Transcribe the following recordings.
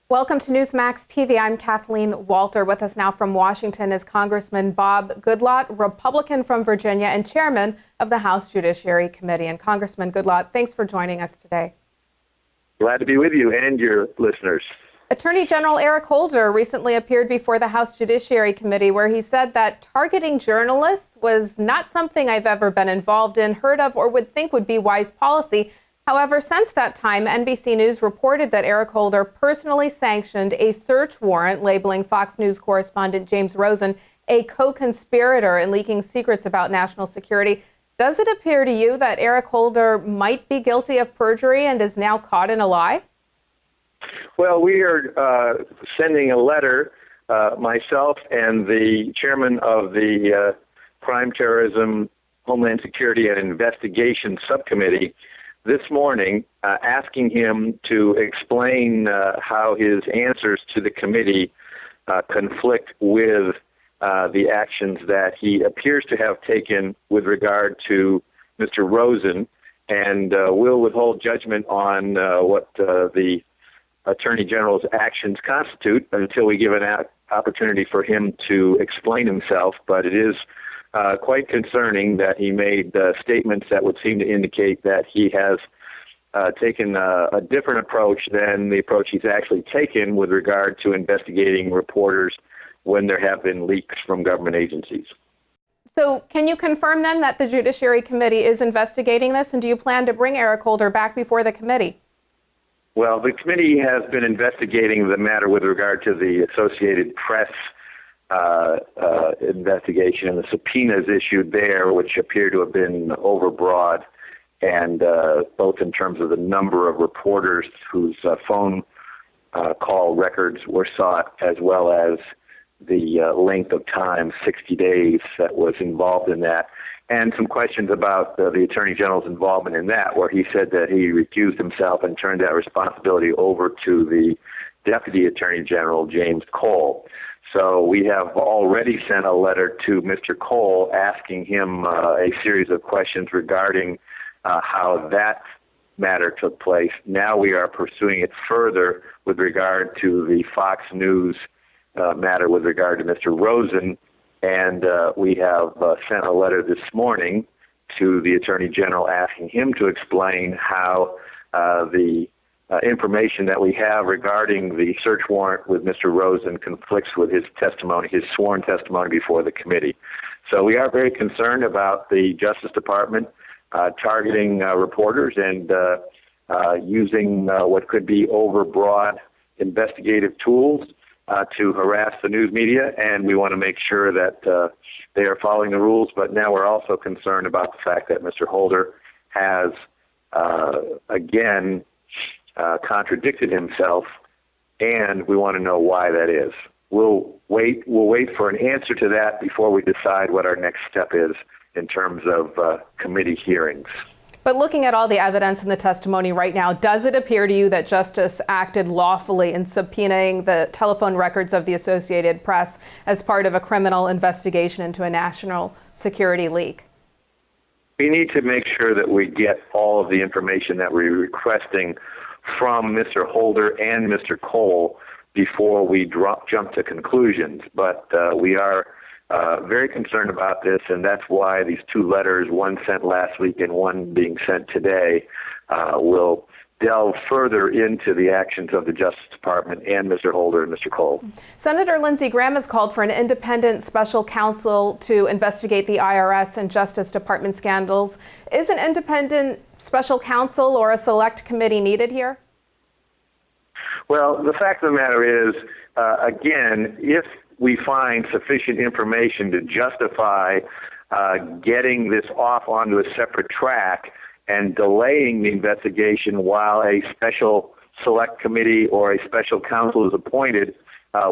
Welcome to Newsmax TV. I'm Kathleen Walter. With us now from Washington is Congressman Bob Goodlatte, Republican from Virginia and chairman of the House Judiciary Committee. And Congressman Goodlatte, thanks for joining us today. Glad to be with you and your listeners. Attorney General Eric Holder recently appeared before the House Judiciary Committee where he said that targeting journalists was not something I've ever been involved in, heard of, or would think would be wise policy. However, since that time, NBC News reported that Eric Holder personally sanctioned a search warrant labeling Fox News correspondent James Rosen a co-conspirator in leaking secrets about national security. Does it appear to you that Eric Holder might be guilty of perjury and is now caught in a lie? Well, we are sending a letter, myself and the chairman of the Crime, Terrorism, Homeland Security and Investigation Subcommittee this morning, asking him to explain how his answers to the committee conflict with the actions that he appears to have taken with regard to Mr. Rosen, and will withhold judgment on what the Attorney General's actions constitute until we give an opportunity for him to explain himself. But it is quite concerning that he made statements that would seem to indicate that he has taken a different approach than the approach he's actually taken with regard to investigating reporters when there have been leaks from government agencies. So can you confirm then that the Judiciary Committee is investigating this, and do you plan to bring Eric Holder back before the committee? Well, the committee has been investigating the matter with regard to the Associated Press investigation and the subpoenas issued there, which appear to have been overbroad, and both in terms of the number of reporters whose phone call records were sought, as well as the length of time, 60 days, that was involved in that. And some questions about the Attorney General's involvement in that, where he said that he recused himself and turned that responsibility over to the Deputy Attorney General, James Cole. So we have already sent a letter to Mr. Cole asking him a series of questions regarding how that matter took place. Now we are pursuing it further with regard to the Fox News matter with regard to Mr. Rosen. And we have sent a letter this morning to the Attorney General asking him to explain how the information that we have regarding the search warrant with Mr. Rosen conflicts with his testimony, his sworn testimony before the committee. So we are very concerned about the Justice Department targeting reporters and using what could be overbroad investigative tools to harass the news media, and we want to make sure that they are following the rules. But now we're also concerned about the fact that Mr. Holder has again contradicted himself, and we want to know why that is. We'll wait for an answer to that before we decide what our next step is in terms of committee hearings. But looking at all the evidence in the testimony right now, does it appear to you that Justice acted lawfully in subpoenaing the telephone records of the Associated Press as part of a criminal investigation into a national security leak? We need to make sure that we get all of the information that we're requesting from Mr. Holder and Mr. Cole before we jump to conclusions. But we are very concerned about this, and that's why these two letters, one sent last week and one being sent today, will delve further into the actions of the Justice Department and Mr. Holder and Mr. Cole. Senator Lindsey Graham has called for an independent special counsel to investigate the IRS and Justice Department scandals. Is an independent special counsel or a select committee needed here? Well, the fact of the matter is, again, if we find sufficient information to justify getting this off onto a separate track and delaying the investigation while a special select committee or a special counsel is appointed,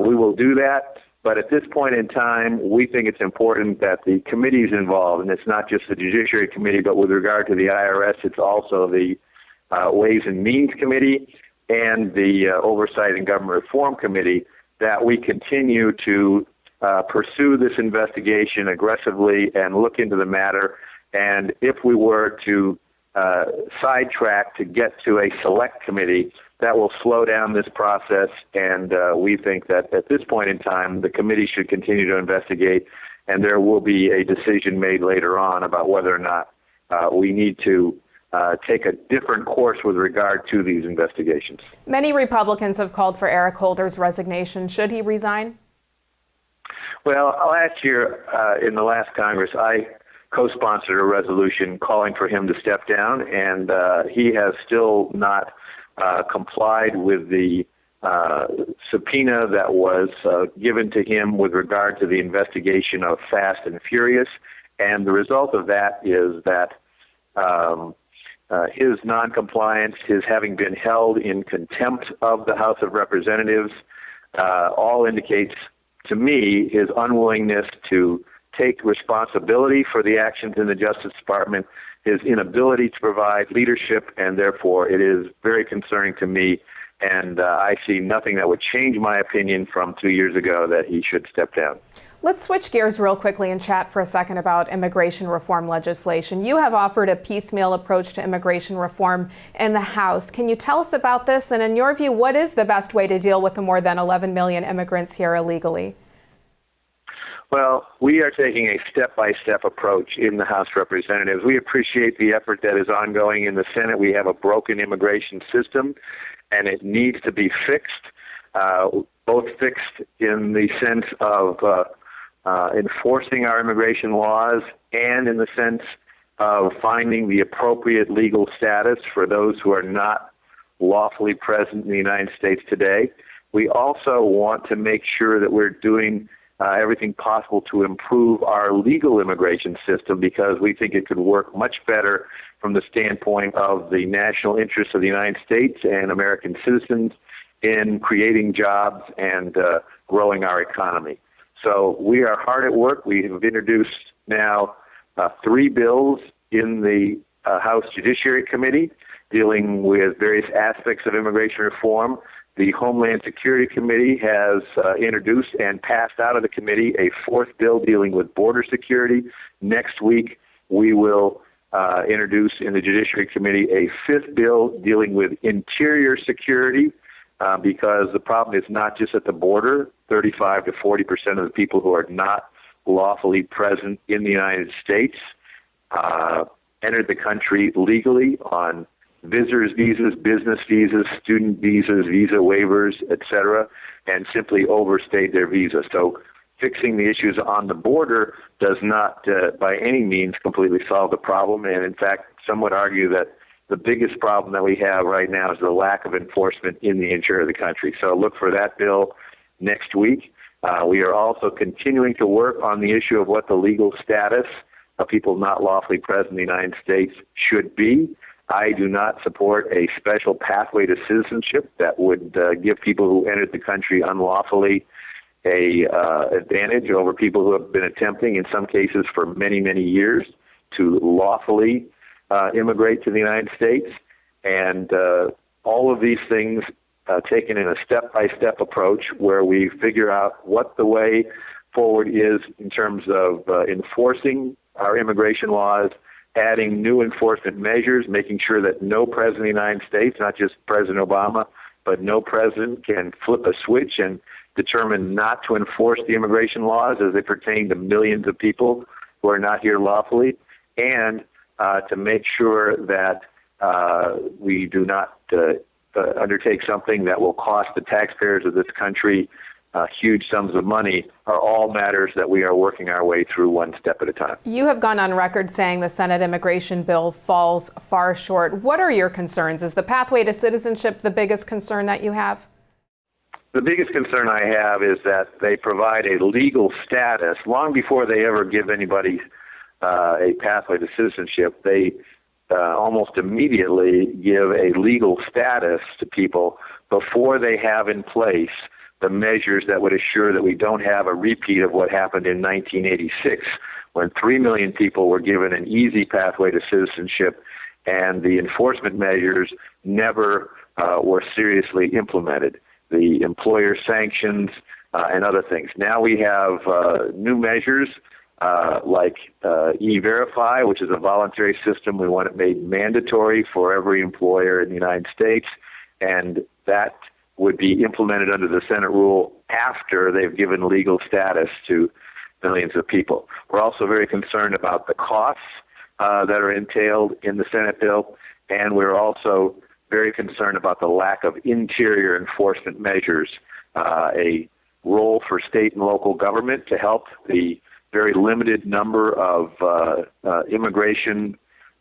we will do that. But at this point in time, we think it's important that the committees involved, and it's not just the Judiciary Committee, but with regard to the IRS, it's also the Ways and Means Committee and the Oversight and Government Reform Committee, that we continue to pursue this investigation aggressively and look into the matter. And if we were to sidetracked to get to a select committee, that will slow down this process, and we think that at this point in time, the committee should continue to investigate, and there will be a decision made later on about whether or not we need to take a different course with regard to these investigations. Many Republicans have called for Eric Holder's resignation. Should he resign? Well, last year in the last Congress, I co-sponsored a resolution calling for him to step down, and he has still not complied with the subpoena that was given to him with regard to the investigation of Fast and Furious. And the result of that is that his noncompliance, his having been held in contempt of the House of Representatives, all indicates to me his unwillingness to take responsibility for the actions in the Justice Department, his inability to provide leadership, and therefore it is very concerning to me, and I see nothing that would change my opinion from 2 years ago that he should step down. Let's switch gears real quickly and chat for a second about immigration reform legislation. You have offered a piecemeal approach to immigration reform in the House. Can you tell us about this? And in your view, what is the best way to deal with the more than 11 million immigrants here illegally? Well, we are taking a step-by-step approach in the House of Representatives. We appreciate the effort that is ongoing in the Senate. We have a broken immigration system, and it needs to be fixed, both fixed in the sense of enforcing our immigration laws and in the sense of finding the appropriate legal status for those who are not lawfully present in the United States today. We also want to make sure that we're doing everything possible to improve our legal immigration system, because we think it could work much better from the standpoint of the national interests of the United States and American citizens in creating jobs and growing our economy. So we are hard at work. We have introduced now 3 bills in the House Judiciary Committee dealing with various aspects of immigration reform. The Homeland Security Committee has introduced and passed out of the committee a 4th bill dealing with border security. Next week, we will introduce in the Judiciary Committee a 5th bill dealing with interior security, because the problem is not just at the border. 35 to 40% of the people who are not lawfully present in the United States entered the country legally on visitors visas, business visas, student visas, visa waivers, etc., and simply overstayed their visa. So fixing the issues on the border does not by any means completely solve the problem, and in fact, some would argue that the biggest problem that we have right now is the lack of enforcement in the interior of the country. So look for that bill next week. We are also continuing to work on the issue of what the legal status of people not lawfully present in the United States should be. I do not support a special pathway to citizenship that would give people who entered the country unlawfully a advantage over people who have been attempting, in some cases for many, many years, to lawfully immigrate to the United States. And all of these things taken in a step-by-step approach where we figure out what the way forward is in terms of enforcing our immigration laws, adding new enforcement measures, making sure that no president of the United States, not just President Obama, but no president can flip a switch and determine not to enforce the immigration laws as they pertain to millions of people who are not here lawfully, and to make sure that we do not undertake something that will cost the taxpayers of this country huge sums of money, are all matters that we are working our way through one step at a time. You have gone on record saying the Senate immigration bill falls far short. What are your concerns? Is the pathway to citizenship the biggest concern that you have? The biggest concern I have is that they provide a legal status long before they ever give anybody a pathway to citizenship. They almost immediately give a legal status to people before they have in place the measures that would assure that we don't have a repeat of what happened in 1986, when 3 million people were given an easy pathway to citizenship and the enforcement measures never were seriously implemented. The employer sanctions and other things. Now we have new measures like E-Verify, which is a voluntary system. We want it made mandatory for every employer in the United States, and that would be implemented under the Senate rule after they've given legal status to millions of people. We're also very concerned about the costs that are entailed in the Senate bill, and we're also very concerned about the lack of interior enforcement measures, a role for state and local government to help the very limited number of immigration,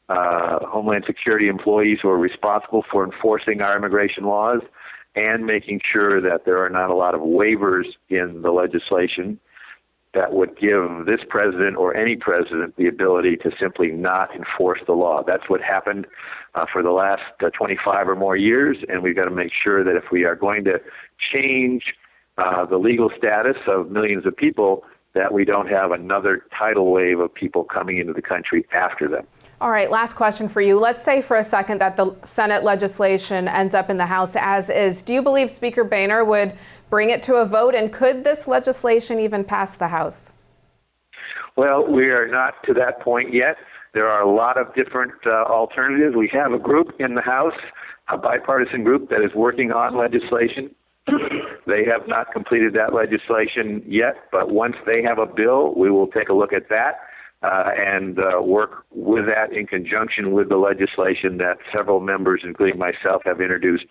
Homeland Security employees who are responsible for enforcing our immigration laws, and making sure that there are not a lot of waivers in the legislation that would give this president or any president the ability to simply not enforce the law. That's what happened for the last 25 or more years, and we've got to make sure that if we are going to change the legal status of millions of people, that we don't have another tidal wave of people coming into the country after them. All right, last question for you. Let's say for a second that the Senate legislation ends up in the House as is. Do you believe Speaker Boehner would bring it to a vote, and could this legislation even pass the House? Well, we are not to that point yet. There are a lot of different alternatives. We have a group in the House, a bipartisan group that is working on legislation. They have not completed that legislation yet, but once they have a bill, we will take a look at that and work with that in conjunction with the legislation that several members, including myself, have introduced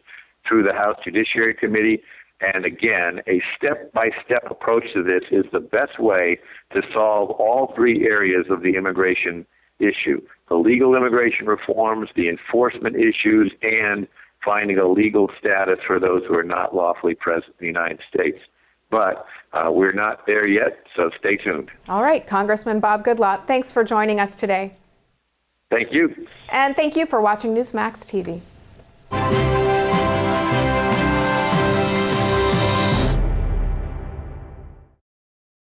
through the House Judiciary Committee. And again, a step-by-step approach to this is the best way to solve all three areas of the immigration issue: the legal immigration reforms, the enforcement issues, and finding a legal status for those who are not lawfully present in the United States. But we're not there yet, so stay tuned. All right, Congressman Bob Goodlatte, thanks for joining us today. Thank you. And thank you for watching Newsmax TV.